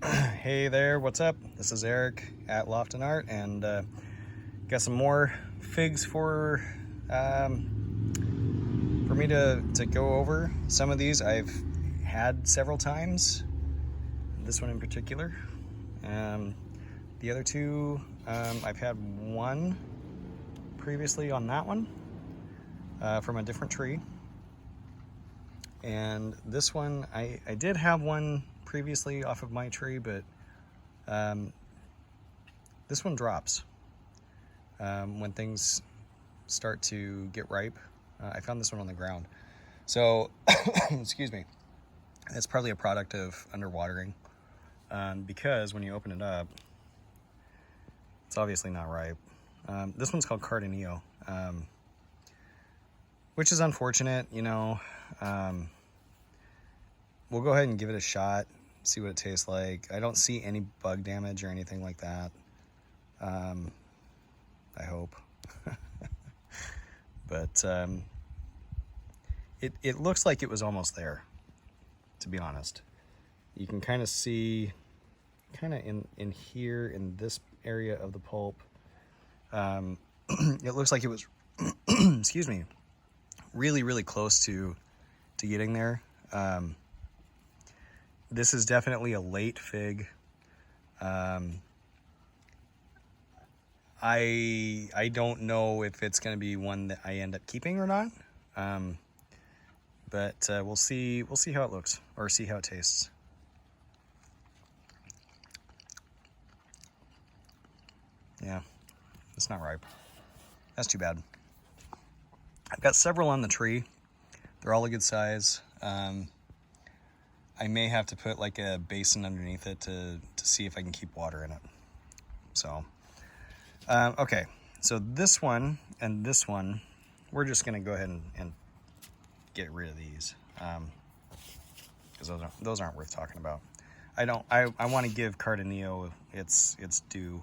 Hey there, what's up? This is Eric at Loft and Art, and got some more figs for me to go over. Some of these I've had several times, this one in particular. The other two, I've had one previously on that one from a different tree. And this one, I did have one previously off of my tree, but this one drops when things start to get ripe. I found this one on the ground. So, excuse me, it's probably a product of underwatering because when you open it up, it's obviously not ripe. This one's called Cardinal, which is unfortunate, you know. We'll go ahead and give it a shot, see what it tastes like. I don't see any bug damage or anything like that. I hope. But it looks like it was almost there, to be honest. You can kind of see, kind of in here, in this area of the pulp, it looks like it was, excuse me, really close to getting there. This is definitely a late fig. I don't know if it's going to be one that I end up keeping or not. But we'll see how it looks, or see how it tastes. Yeah, it's not ripe. That's too bad. I've got several on the tree. They're all a good size. I may have to put like a basin underneath it to see if I can keep water in it. So, okay. So this one and this one, we're just gonna go ahead and get rid of these because those aren't worth talking about. I want to give Cardinal its due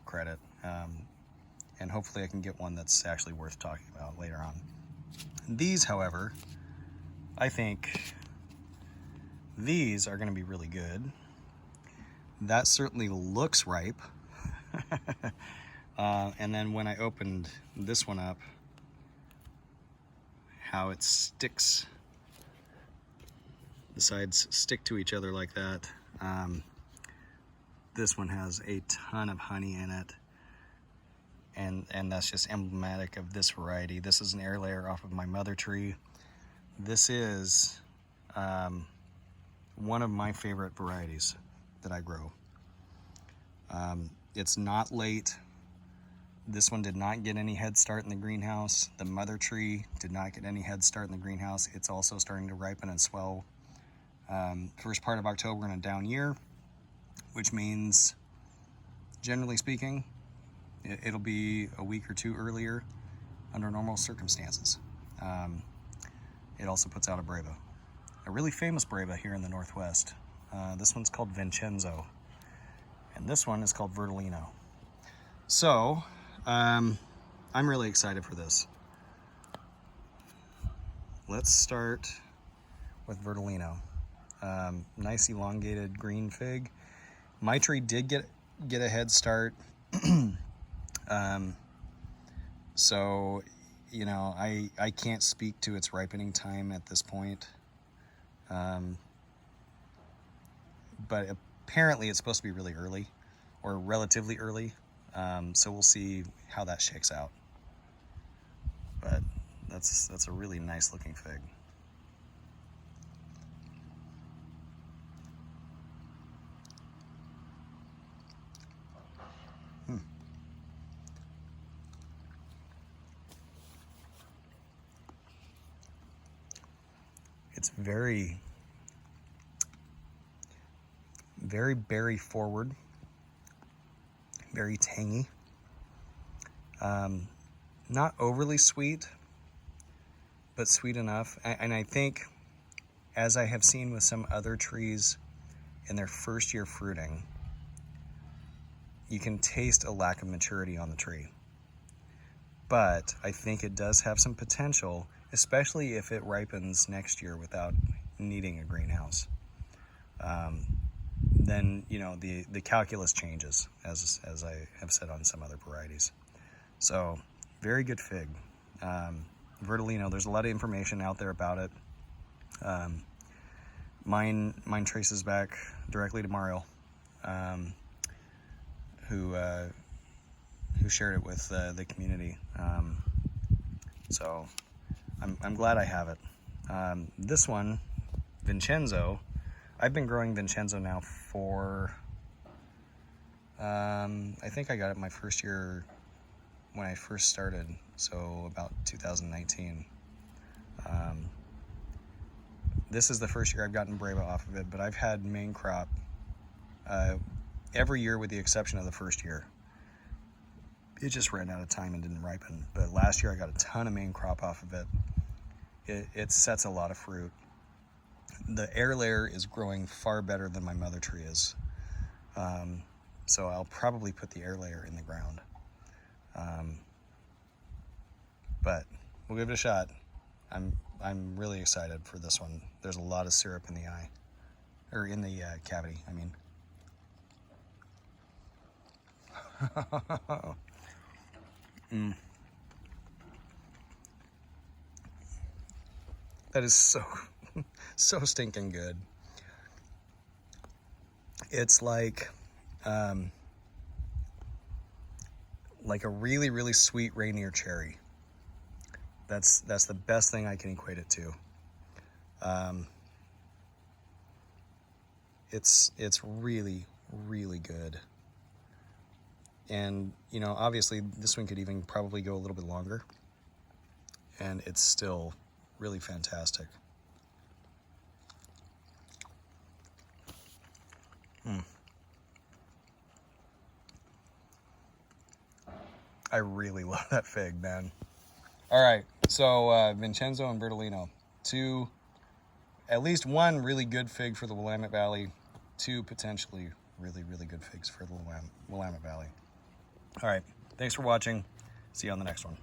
credit, and hopefully I can get one that's actually worth talking about later on. These, however, I think these are going to be really good. That certainly looks ripe. And then when I opened this one up, how it sticks, the sides stick to each other like that. This one has a ton of honey in it, and that's just emblematic of this variety. This is an air layer off of my mother tree. This is one of my favorite varieties that I grow. It's not late. This one did not get any head start in the greenhouse. The mother tree did not get any head start in the greenhouse. It's also starting to ripen and swell. First part of October in a down year, which means, generally speaking, it'll be a week or two earlier under normal circumstances. It also puts out a Brava, a really famous Brava here in the Northwest. This one's called Vincenzo, and this one is called Verdolino. So, I'm really excited for this. Let's start with Verdolino. Nice elongated green fig. My tree did get a head start. So, you know, I can't speak to its ripening time at this point. But apparently it's supposed to be really early, or relatively early. So we'll see how that shakes out. But that's a really nice looking fig. It's very berry forward, very tangy, not overly sweet, but sweet enough. And I think, as I have seen with some other trees in their first year fruiting, you can taste a lack of maturity on the tree. But I think it does have some potential, especially if it ripens next year without needing a greenhouse. then, you know, the calculus changes, as I have said on some other varieties. So, very good fig. Verdolino, there's a lot of information out there about it. Mine traces back directly to Mario, who shared it with the community. So I'm glad I have it. This one, Vincenzo, I've been growing Vincenzo now for, I think I got it my first year when I first started, so about 2019. This is the first year I've gotten Brava off of it, but I've had main crop every year with the exception of the first year. It just ran out of time and didn't ripen. But last year I got a ton of main crop off of it. It sets a lot of fruit. The air layer is growing far better than my mother tree is. So I'll probably put the air layer in the ground. But we'll give it a shot. I'm really excited for this one. There's a lot of syrup in the eye, or in the cavity, I mean. That is so stinking good. It's like a really, really sweet Rainier cherry. That's the best thing I can equate it to. It's really, really good. And, you know, obviously this one could even probably go a little bit longer. And it's still really fantastic. I really love that fig, man. All right, so Vincenzo and Verdolino, at least one really good fig for the Willamette Valley, two potentially really, really good figs for the Willamette Valley. All right, thanks for watching. See you on the next one.